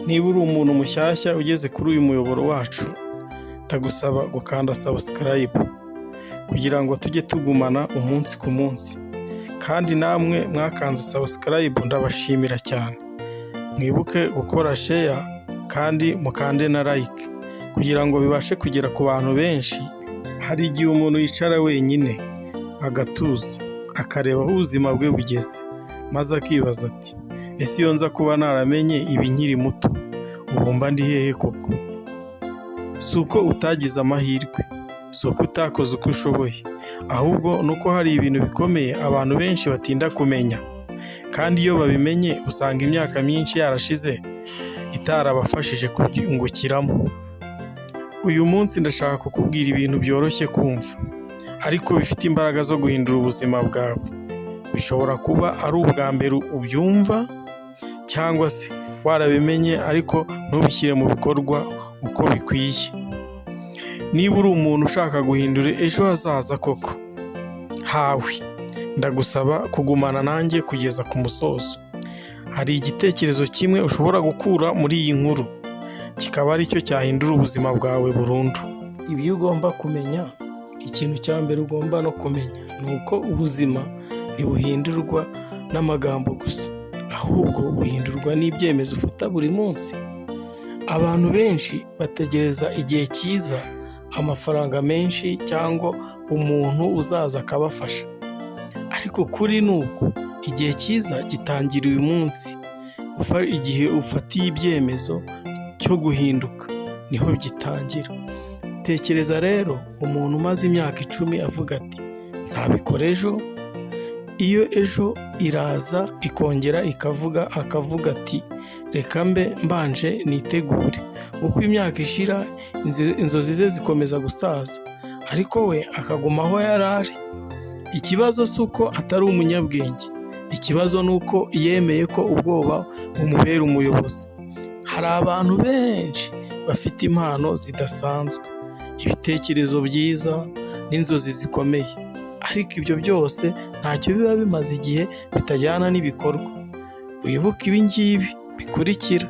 Niba uri umuntu mushyashya ugeze kuri uyu muyoboro wacu, ndagusaba gukanda subscribe kugira ngo tujye tugumana umunsi ku munsi. Kandi namwe mwakanze subscribe ndabashimira cyane. Mwibuke gukora share kandi mukande na like kugira ngo bibashe kugera ku bantu benshi. Hari igihe umuntu yicara wenyine agatuza akareba aho ubuzima bwe bugeze, maze akibaza ati ese iyo nza kuba naramenye ibi nkiri muto ubu mba ndi hehe koko? Si uko utagize amahirwe, si uko utakoze uko ushoboye, ahubwo nuko hari ibintu bikomeye abantu benshi batinda kumenya, kandi iyo babimenye usanga imyaka myinshi yarashize itarabafashije kubyungukiramo. Uyu munsi ndashaka kukubwira ibintu byoroshye kumva ariko bifite imbaraga zo guhindura ubuzima bwawe. Bishobora kuba ari ubwa mbere ubyumva, cyangwa se warabimenye ariko ntubishyire mu bikorwa uko bikwiye. Niba uri umuntu ushaka guhindura ejo hazaza koko hawe, ndagusaba kugumana nanjye kugeza ku musozo. Hari igitekerezo kimwe ushobora gukura muri iyi nkuru, kikaba ari cyo cyahindura ubuzima bwawe burundu. Ibyo ugomba kumenya, ikintu cya mbere ugomba no kumenya ni uko ubuzima ntibuhindurwa n'amagambo gusa, ahubwo buhindurwa n'ibyemezo ufata buri munsi. Abantu benshi bategereza igihe cyiza, amafaranga menshi cyangwa umuntu uzaza akabafasha, ariko kuri ni uko igihe cyiza gitangira uyu munsi. Igihe ufatiye ibyemezo cyo guhinduka niho gitangira. Tekereza rero umuntu umaze imyaka 10 avuga ati nzabikora ejo. Iyo ejo iraza ikongera akavuga ati reka mbe mbanje nitegure. Uko imyaka ishira inzozi ze zikomeza gusaza, ariko we akaguma aho yari ari. Ikibazo si uko atari umunyabwenge, ikibazo ni uko yemeye ko ubwoba bumubera umuyobozi. Hari abantu benshi bafite impano zidasanzwe, ibitekerezo byiza n'inzozi zikomeye, ariko ibyo byose ntacyo biba bimaze igihe bitajyana n'ibikorwa. Wibuke ibi ngibi bikurikira: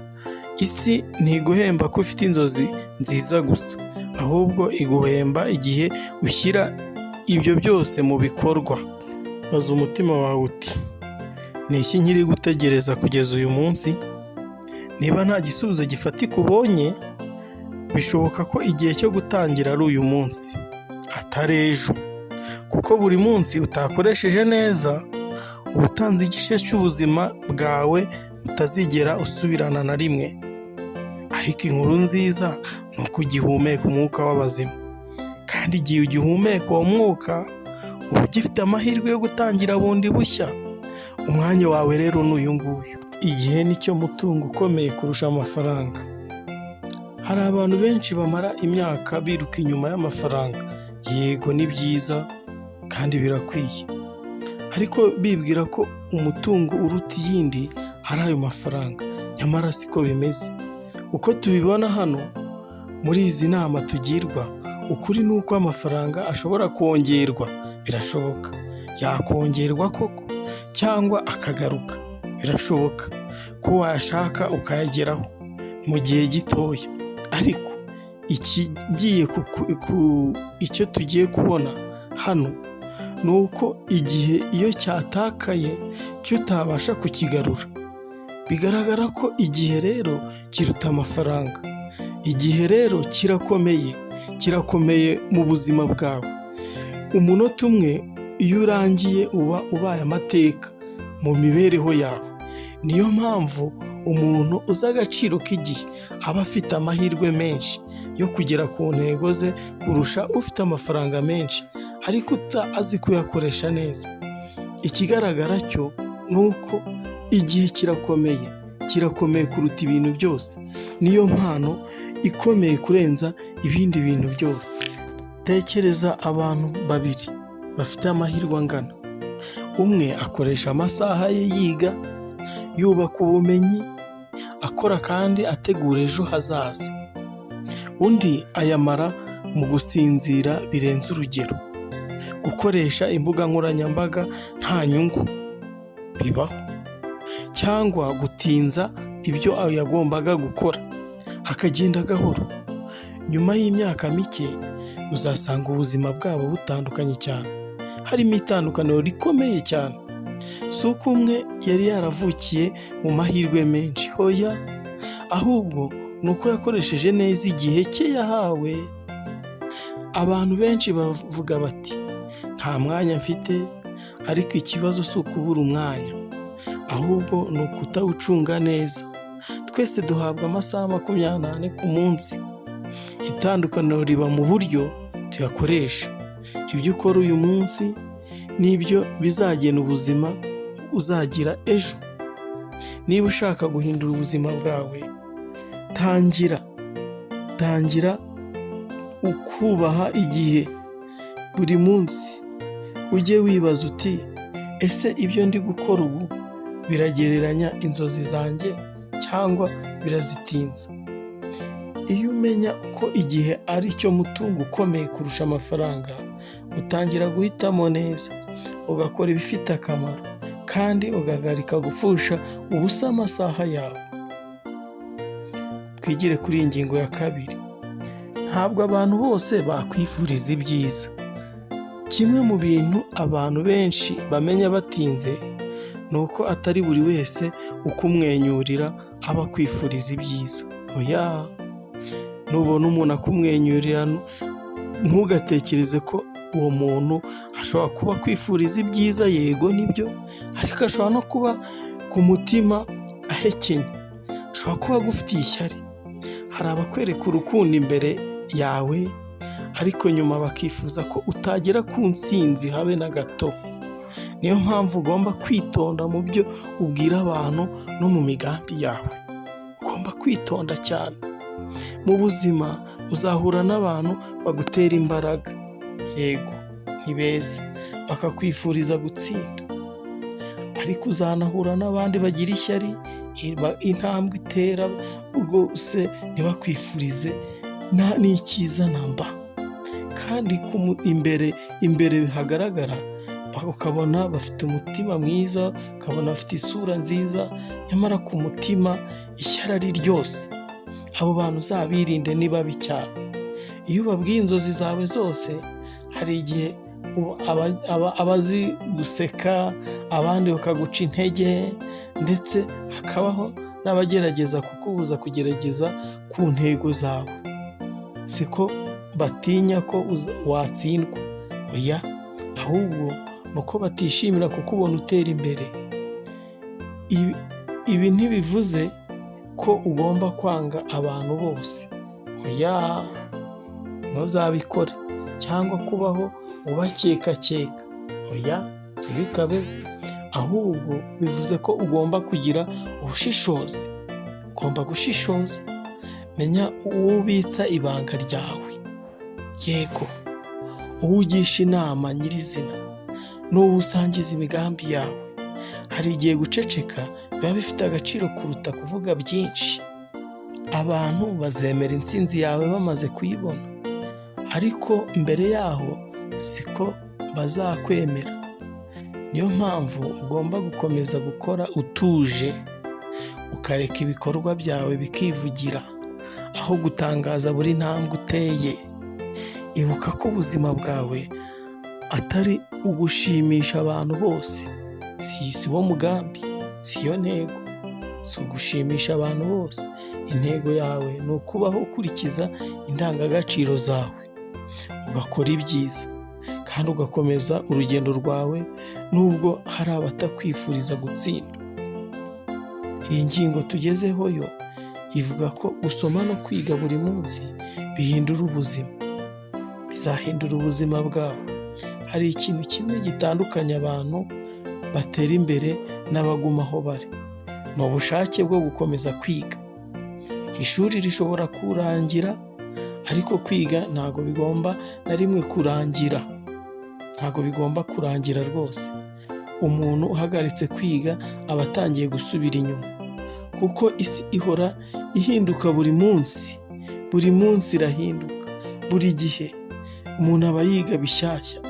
isi ntiguhemba ko ufite inzozi nziza gusa, ahubwo iguhemba igihe ushyira ibyo byose mu bikorwa. Baza umutima wawe uti ni iki nkiri gutegereza kugeza uyu munsi? Niba nta gisubizo gifatika ubonye, bishoboka ko igihe cyo gutangira ari uyu munsi atari ejo, kuko buri munsi utakoresheje neza uba utanze igice cy'ubuzima bwawe utazigera usubirana na rimwe. Ariko inkuru nziza ni uko ugihumeka umwuka w'abazima, kandi igihe ugihumeka uwo mwuka uba ugifite amahirwe yo gutangira bundi bushya. Umwanya wawe rero ni uyu nguyu. Igihe nicyo mutungo ukomeye kurusha amafaranga. Hari abantu benshi bamara imyaka biruka inyuma y'amafaranga. Yego ni byiza kandi birakwiye, ariko bibwira ko umutungo uruta iyindi ari ayo mafaranga. Nyamara siko bimeze. Uko tubibona hano muri izi nama tugirwa, ukuri ni uko amafaranga ashobora kongerwa. Birashoboka, yakongerwa koko cyangwa akagaruka. Birashoboka ko wayashaka ukayageraho mu gihe gitoya, ariko icyo tugiye kubona hano ni uko igihe iyo cyatakaye cyo utabasha kukigarura. Bigaragara ko igihe rero kiruta amafaranga. Igihe rero kirakomeye mu buzima bwawe. Umunota umwe iyo urangiye uba ubaye amateka mu mibereho yawe. Niyo mpamvu umuntu uzi agaciro k'igihe aba afite amahirwe menshi yo kugera ku ntego ze kurusha ufite amafaranga menshi ariko utazi kuyakoresha neza. Ikigaragara cyo ni uko igihe kirakomeye kuruta ibintu byose. Niyo mpano ikomeye kurenza ibindi bintu byose. Tekereza abantu babiri bafite amahirwe angana. Umwe akoresha amasaha ye yiga, yubaka ubumenyi, akora kandi ategura ejo hazaza. Undi ayamara mu gusinzira birenze urugero, gukoresha imbuga nkoranyambaga nta nyungu bibaho, cyangwa gutinza ibyo yagombaga gukora, akagenda gahoro. Nyuma y'imyaka mike uzasanga ubuzima bwabo butandukanye cyane, harimo itandukaniro rikomeye cyane. Si uko umwe yari yaravukiye mu mahirwe menshi, hoya, ahubwo ni uko yakoresheje neza igihe cye yahawe. Abantu benshi bavuga bati nta mwanya mfite, ariko ikibazo si ukubura umwanya, ahubwo ni ukutawucunga neza. Twese duhabwa amasaha 24 ku munsi. Itandukaniro riba mu buryo tuyakoresha. Ibyo ukora uyu munsi nibyo bizagena ubuzima uzagira ejo. Niba ushaka guhindura ubuzima bwawe, tangira ukubaha igihe. Buri munsi ujye wibaza uti ese ibyo ndi gukora ubu biragereranya inzozi zanjye cyangwa birazitinza? Iyo umenya ko igihe ari cyo mutungo ukomeye kurusha amafaranga, utangira guhitamo neza, ugakora ibifite akamaro, kandi ugahagarika gupfusha ubusa amasaha yawe. Twigire kuri iyi ngingo ya 2. Ntabwo abantu bose bakwifuriza ibyiza. Kimwe mu bintu abantu benshi bamenya batinze ni uko atari buri wese ukumwenyurira aba akwifuriza ibyiza. Oya, nubona umuntu akumwenyurira ntugatekereze ko uwo muntu ashobora kuba akwifuriza ibyiza. Yego nibyo, ariko ashobora no kuba ku mutima ahekenye, ashobora kuba agufitiye ishyari. Hari abakwereka urukundo imbere yawe, ariko nyuma bakifuza ko utagera ku ntsinzi habe na gato. Niyo mpamvu ugomba kwitonda mu byo ubwira abantu no mu migambi yawe. Ugomba kwitonda cyane. Mu buzima uzahura n'abantu bagutera imbaraga. Yego, ni beza, bakakwifuriza gutsinda. Ariko uzanahura n'abandi bagira ishyari, intambwe itera rwose ntibakwifurize n'icyiza namba. Kandi imbere hagaragara, ukabona bafite umutima mwiza, ukabona bafite isura nziza, nyamara ku mutima ishyari ari ryose. Abo bantu uzabirinde, ni babi cyane. Iyo ubabwiye inzozi zawe zose, hari igihe abazi guseka, abandi bakaguca intege, ndetse hakabaho n'abagerageza kukubuza kugerageza ku ntego zawe. Siko batinya ko watsindwa, oya, ahubwo nuko batishimira kukubona utera imbere. Ibi ntibivuze ko ugomba kwanga abantu bose, oya, ntuzabikore, cyangwa kubaho ubakeka, oya, ntibikabe. Ahubwo bivuze ko ugomba kugira ubushishozi. Ugomba gushishoza, menya uwo ubitsa ibanga ryawe. Yego, uwo ugisha inama nyirizina, n'uwo usangiza imigambi yawe. Hari igihe guceceka biba bifite agaciro kuruta kuvuga byinshi. Abantu bazemera intsinzi yawe bamaze kuyibona, ariko mbere yaho siko bazakwemera. Niyo mpamvu ugomba gukomeza gukora utuje, ukareka ibikorwa byawe bikivugira aho gutangaza buri ntambwe uteye. Ibuka ko ubuzima bwawe atari ugushimisha abantu bose. Si wo mugambi, si yo ntego, si ugushimisha abantu bose. Intego yawe ni ukubaho ukurikiza indangagaciro zawe, ugakora ibyiza, kandi ugakomeza urugendo rwawe nubwo hari abatakwifuriza gutsinda. Iyi ngingo tugezeho yo ivuga ko gusoma no kwiga buri munsi bihindura ubuzima, bizahindura ubuzima bwawe. Hari ikintu kimwe gitandukanya abantu batera imbere n'abaguma aho bari, ni ubushake bwo gukomeza kwiga. Ishuri rishobora kurangira, ariko kwiga ntabwo bigomba na rimwe kurangira. Ntabwo bigomba kurangira rwose. Umuntu uhagaritse kwiga aba atangiye gusubira inyuma, kuko isi ihora ihinduka buri munsi. Buri munsi irahinduka, buri gihe umuntu aba yiga bishyashya.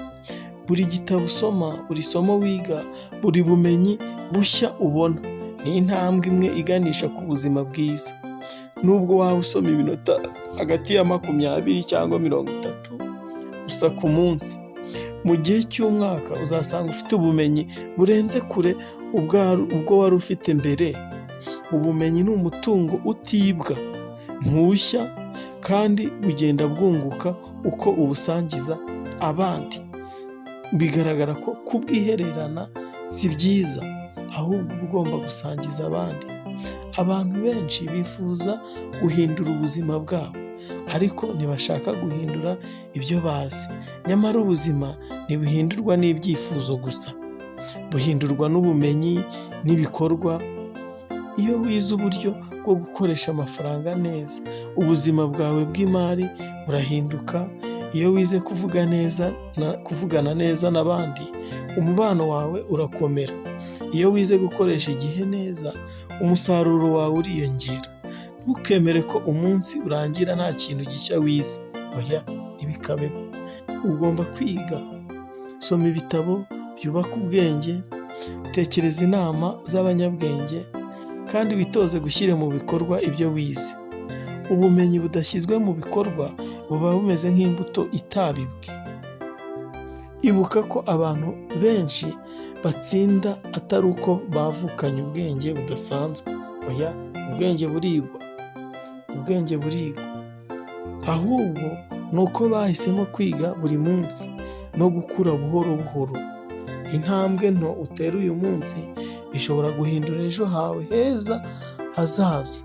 Buri gitabo usoma, buri somo wiga, buri bumenyi bushya ubona, ni intambwe imwe iganisha ku buzima bwiza. Nubwo waba usoma iminota hagati ya 20 cyangwa 30 gusa ku munsi, mu gihe cy'umwaka uzasanga ufite ubumenyi burenze kure ubwo wari ufite mbere. Ubumenyi ni umutungo utibwa, ntushya, kandi bugenda bwunguka uko ubusangiza abandi. Bigaragara ko kubwihererana si byiza, ahubwo ugomba gusangiza abandi. Abantu benshi bifuza guhindura ubuzima bwabo, ariko ntibashaka guhindura ibyo bazi. Nyamara ubuzima ntibuhindurwa n'ibyifuzo gusa, buhindurwa n'ubumenyi n'ibikorwa. Iyo wize uburyo bwo gukoresha amafaranga neza, ubuzima bwawe bw'imari burahinduka. Iyo wize kuvugana neza n'abandi, umubano wawe urakomera. Iyo wize gukoresha igihe neza, umusaruro wawe uriyongera. Ntukemere ko umunsi urangira nta kintu gishya wize. Oya, ntibikabeho. Ugomba kwiga. Soma ibitabo byubaka ubwenge, tekereza inama z'abanyabwenge, kandi witoze gushyira mu bikorwa ibyo wize. Ubumenyi budashyizwe mu bikorwa buba bumeze nk'imbuto itabibwe. Ibuka ko abantu benshi batsinda atari uko bavukanye ubwenge budasanzwe. Oya, ubwenge burigwa. Ahubwo ni uko bahisemo kwiga buri munsi no gukura buhoro buhoro. Intambwe nto utera uyu munsi ishobora guhindura ejo hawe heza hazaza.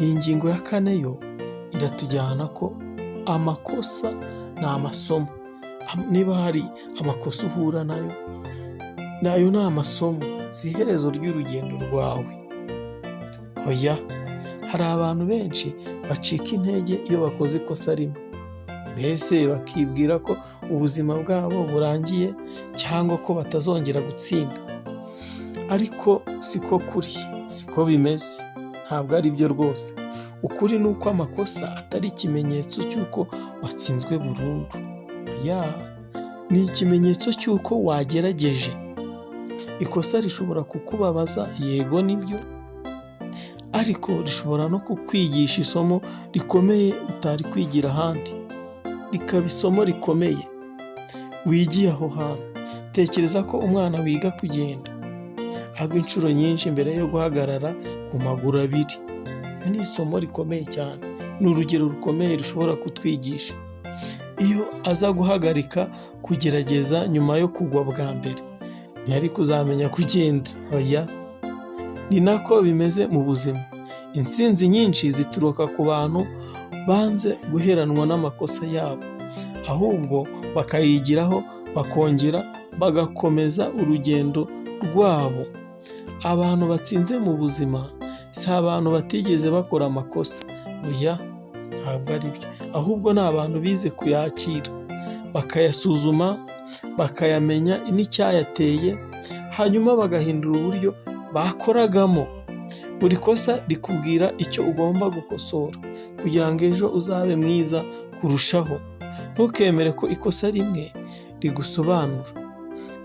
Iyi ngingo ya 4 yo iratujyana ko amakosa ni amasomo. Niba hari amakosa uhura nayo ni amasomo, si iherezo ry'urugendo rwawe. Oya, hari abantu benshi bacika intege iyo bakoze ikosa rimwe, mbese bakibwira ko ubuzima bwabo burangiye cyangwa ko batazongera gutsinda. Ariko siko bimeze. Ntabwo ari byo rwose. Ukuri ni uko amakosa atari ikimenyetso cy'uko watsinzwe burundu. Ni ikimenyetso cy'uko wagerageje. Ikosa rishobora kukubabaza, yego nibyo, ariko rishobora no kukwigisha isomo rikomeye utari kwigira ahandi. Rikaba isomo rikomeye wigiye aho hantu. Tekereza ko umwana wiga kugenda agwa inshuro nyinshi mbere yo guhagarara ku maguru abiri. Ni isomo rikomeye cyane. Ni urugero rukomeye rushobora kutwigisha. Iyo aza guhagarika kugerageza nyuma yo kugwa bwa mbere, ntiyari kuzamenya kugenda. Oya, ni nako bimeze mu buzima. Intsinzi nyinshi zituruka ku bantu banze guheranwa n'amakosa yabo, ahubwo bakayigiraho, bakongera bagakomeza urugendo rwabo. Abantu batsinze mu buzima si abantu batigeze bakora amakosa. Oya, ntabwo ari byo. Ahubwo ni abantu bize kuyakira, bakayasuzuma, bakayamenya n'icyayateye, hanyuma bagahindura uburyo bakoragamo. Buri kosa rikubwira icyo ugomba gukosora kugira ngo ejo uzabe mwiza kurushaho. Ntukemere ko ikosa rimwe rigusobanura.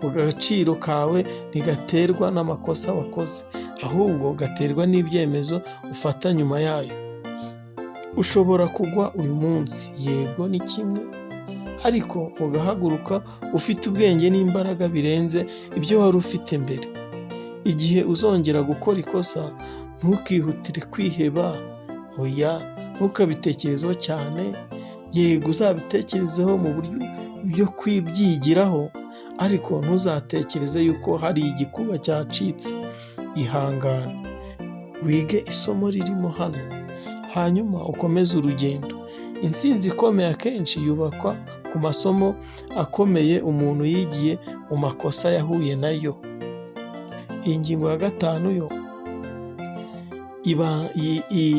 Agaciro kawe ntigaterwa n'amakosa wakoze, ahubwo gaterwa n'ibyemezo ufata nyuma yayo. Ushobora kugwa uyu munsi, yego ni kimwe, ariko ugahaguruka ufite ubwenge n'imbaraga birenze ibyo wari ufite mbere. Igihe uzongera gukora ikosa, ntukihutire kwiheba. Oya, ntukabitekerezeho cyane. Yego, uzabitekerezeho mu buryo byo kwibyigiraho, ariko ntuzatekereze yuko hari igikuba cyacitse. Ihangane, wige isomo ririmo hano, hanyuma ukomeze urugendo. Intsinzi ikomeye akenshi yubakwa ku masomo akomeye umuntu yigiye mu makosa yahuye nayo. Iyi ngingo ya 5 yo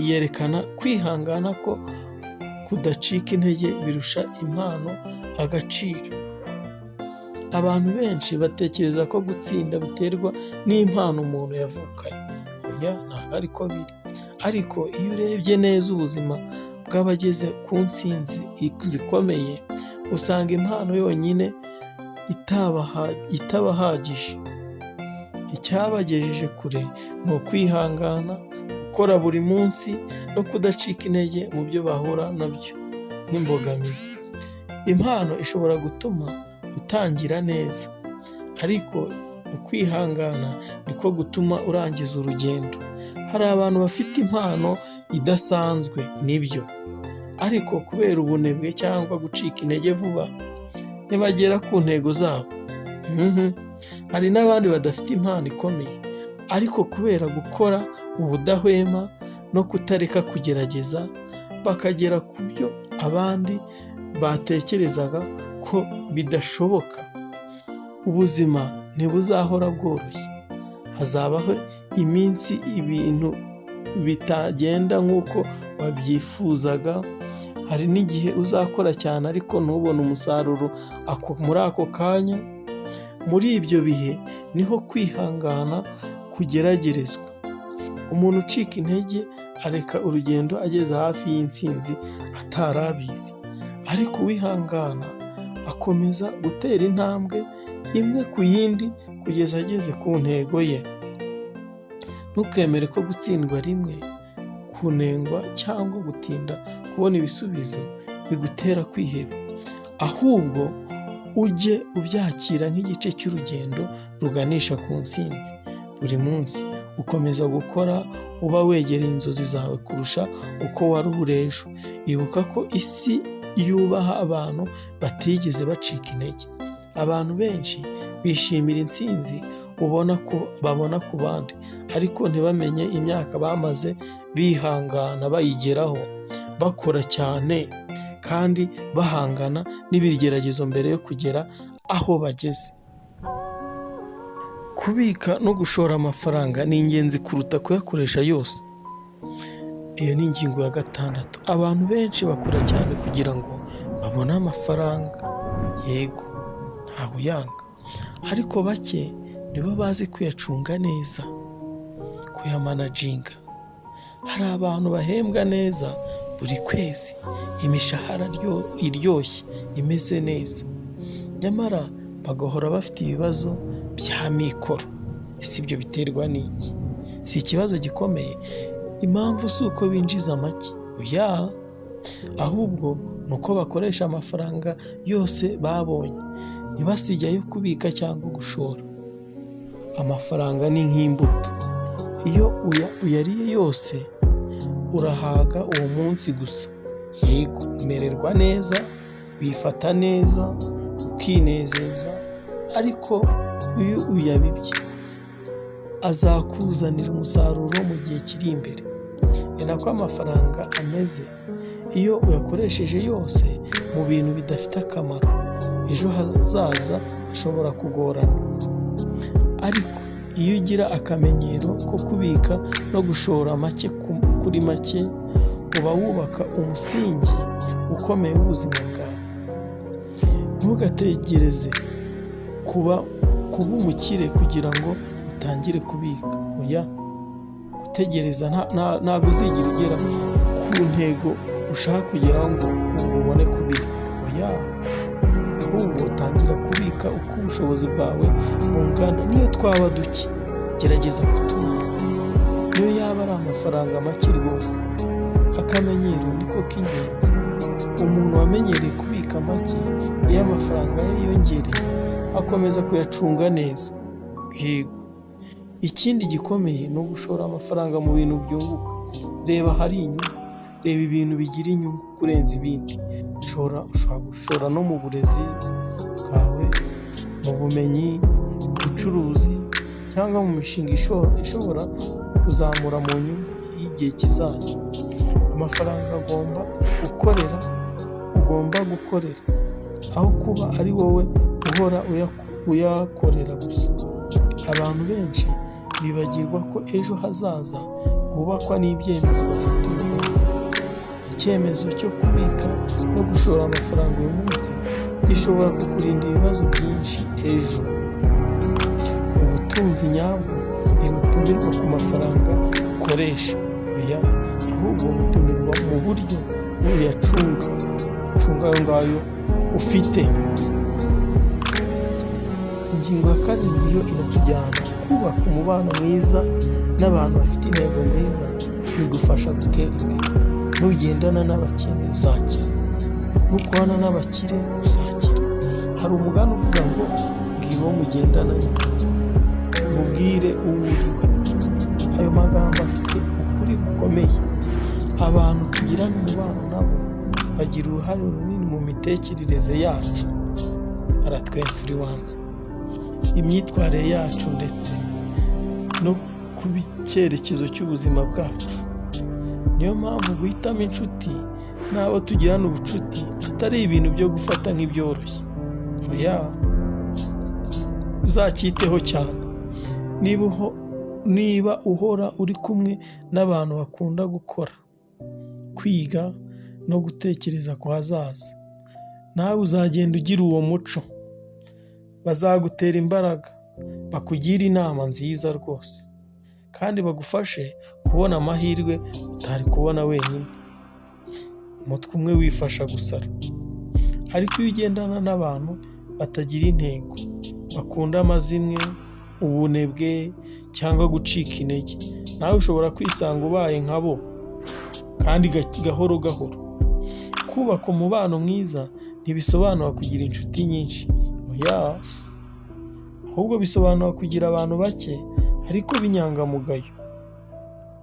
yerekana kwihangana ko kudacika intege birusha impano agaciro. Abantu benshi batekereza ko gutsinda biterwa n'impano umuntu yavukanye. Oya, ntabwo ariko biri. Ariko iyo urebye neza ubuzima bw'abageze ku ntsinzi zikomeye, usanga impano yonyine itabahagije. icyabagejeje kure ni ukwihangana, gukora buri munsi no kudacika intege mu byo bahura nabyo nk'imbogamizi. Impano ishobora gutuma utangira neza, ariko ukwihangana niko gutuma urangiza urugendo. Hari abantu bafite impano idasanzwe nibyo, ariko kubera ubunebwe cyangwa gucika intege vuba ntibagera ku ntego zabo. Hari n'abandi badafite impano ikomeye, ariko kubera gukora ubudahwema no kutareka kugerageza bakagera ku byo abandi batekerezaga ko bidashoboka. Ubuzima ntibuzahora bworoshye, hazabaho iminsi ibintu bitagenda nk'uko wabyifuzaga. Hari n'igihe uzakora cyane ariko ntubone umusaruro muri ako kanya. Muri ibyo bihe niho kwihangana kugeragerezwa. Umuntu ucika intege areka urugendo ageze hafi y'intsinzi atari abizi, ariko uwihangana akomeza gutera intambwe imwe ku yindi kugeza ageze ku ntego ye. Ntukemere ko gutsindwa rimwe, kunengwa cyangwa gutinda kubona ibisubizo bigutera kwiheba, ahubwo ujye ubyakira nk'igice cy'urugendo ruganisha ku ntsinzi. Buri munsi ukomeza gukora, uba wegereye inzozi zawe kurusha uko wari uri ejo. Ibuka ko isi yubaha abantu batigeze bacika intege. Abantu benshi bishimira intsinzi babona ku bandi, ariko ntibamenye imyaka bamaze bihangana bayigeraho, bakora cyane kandi bahangana n'ibigeragezo mbere yo kugera aho bageze. Kubika no gushora amafaranga ni ingenzi kuruta kuyakoresha yose. Iyo ni ingingo ya 6. Abantu benshi bakora cyane kugira ngo babone amafaranga, yego ntawe uyanga, ariko bake nibo bazi kuyacunga neza, kuyamanaginga. Hari abantu bahembwa neza buri kwezi, imishahara iryoshye imeze neza, nyamara bagahora bafite ibibazo bya mikoro. Si ibyo biterwa n'iki? Si ikibazo gikomeye? Impamvu si uko binjiza make, oya, ahubwo ni uko bakoresha amafaranga yose babonye, ntibasigaye kubika cyangwa gushora. Amafaranga ni nk'imbuto, iyo uyariye yose urahaga uwo munsi gusa. Yego, umererwa neza, wifata neza, ukinezeza, ariko iyo uyabibye azakuzanira umusaruro mu gihe kiri imbere. Ni nako amafaranga ameze. Iyo uyakoresheje yose mu bintu bidafite akamaro, ejo hazaza hashobora kugorana. Ariko iyo ugira akamenyero ko kubika no gushora make kuri make, uba wubaka umusingi ukomeye w'ubuzima bwawe. Ntugategereze kuba umukire kugira ngo utangire kubika, oya. Gutegereza ntabwo uzigira ugera ku ntego ushaka kugeraho ngo ubone kubika, oya. Ahubwo utangira kubika uko ubushobozi bwawe bungana. Niyo twaba duke, gerageza kutubika. Niyo yaba ari amafaranga make rwose, akamenyero niko k'ingenzi. Umuntu wamenyereye kubika make, iyo amafaranga ye yiyongereye akomeza kuyacunga neza. Yego, ikindi gikomeye ni ugushora amafaranga mu bintu byunguka. Reba hari inyungu, reba ibintu bigira inyungu kurenza ibindi. Ushobora gushora no mu burezi bwawe, mu bumenyi, mu bucuruzi, cyangwa mu mishinga ishobora kuzamura mu nyungu y'igihe kizaza. Amafaranga ugomba gukorera, aho kuba ari wowe uhora uyakorera gusa. Abantu benshi bibagirwa ko ejo hazaza hubakwa n'ibyemezo bafite uyu munsi. Icyemezo cyo kubika no gushora amafaranga uyu munsi gishobora kukurinda ibibazo byinshi ejo. Ubutunzi nyabwo ntibupimirwa ku mafaranga ukoresha, oya, ahubwo bupimirwa mu buryo uyacunga ayo ngayo ufite. Ingingo ya 7 yo iratujyana kubaka umubano mwiza n'abantu bafite intego nziza bigufasha gutera imbere. Nugendana n'abakene uzakira, nukorana n'abakire uzakira. Hari umugani uvuga ngo bwira uwo mugendana mubwire uwo uriwe. Ayo magambo afite ukuri gukomeye. Abantu tugirana umubano nabo bagira uruhare runini mu mitekerereze yacu, baratwinfluence imyitwarire yacu ndetse no ku cyerekezo cy'ubuzima bwacu. Niyo mpamvu guhitamo inshuti n'abo tugirana ubucuti atari ibintu byo gufata nk'ibyoroshye. Uzacyiteho cyane. Niba uhora uri kumwe n'abantu bakunda gukora, kwiga no gutekereza ku hazaza, nawe uzagenda ugira uwo muco. Bazagutera imbaraga, bakugira inama nziza rwose, kandi bagufashe kubona amahirwe utari kubona wenyine. Umutwe umwe wifasha gusara. Ariko iyo ugendana n'abantu batagira intego, bakunda amazimwe, ubunebwe cyangwa gucika intege, nawe ushobora kwisanga ubaye nkabo, kandi gahoro gahoro. Kubaka umubano mwiza ntibisobanura kugira inshuti nyinshi, ahubwo bisobanura kugira abantu bake ariko b'inyangamugayo,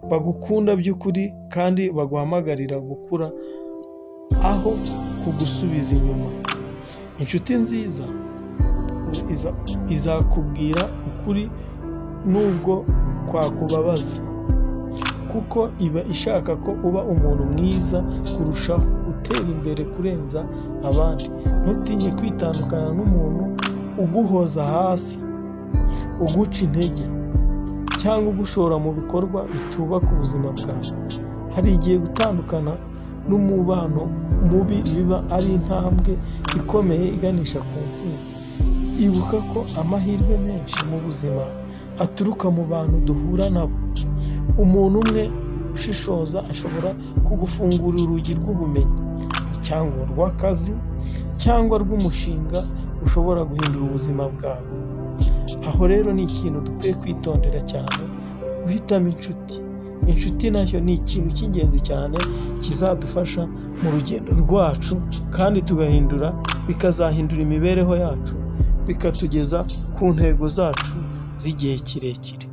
bagukunda by'ukuri kandi baguhamagarira gukura aho kugusubiza inyuma. Inshuti nziza izakubwira ukuri nubwo kwakubabaza, kuko iba ishaka ko uba umuntu mwiza kurushaho, utera imbere kurenza abandi. Ntutinye kwitandukana n'umuntu uguhoza hasi, uguca intege cyangwa ugushora mu bikorwa bitubaka ubuzima bwawe. Hari igihe gutandukana n'umubano mubi biba ari intambwe ikomeye iganisha ku ntsinzi. Ibuka ko amahirwe menshi mu buzima aturuka mu bantu duhura nabo. Umuntu umwe ushishoza ashobora kugufungurira urugi rw'ubumenyi, cyangwa rw'akazi, cyangwa rw'umushinga ushobora guhindura ubuzima bwawe. Aho rero ni ikintu dukwiye kwitondera cyane, guhitamo inshuti. Inshuti nayo ni ikintu cy'ingenzi cyane kizadufasha mu rugendo rwacu, kandi bikazahindura imibereho yacu, bikatugeza ku ntego zacu z'igihe kirekire.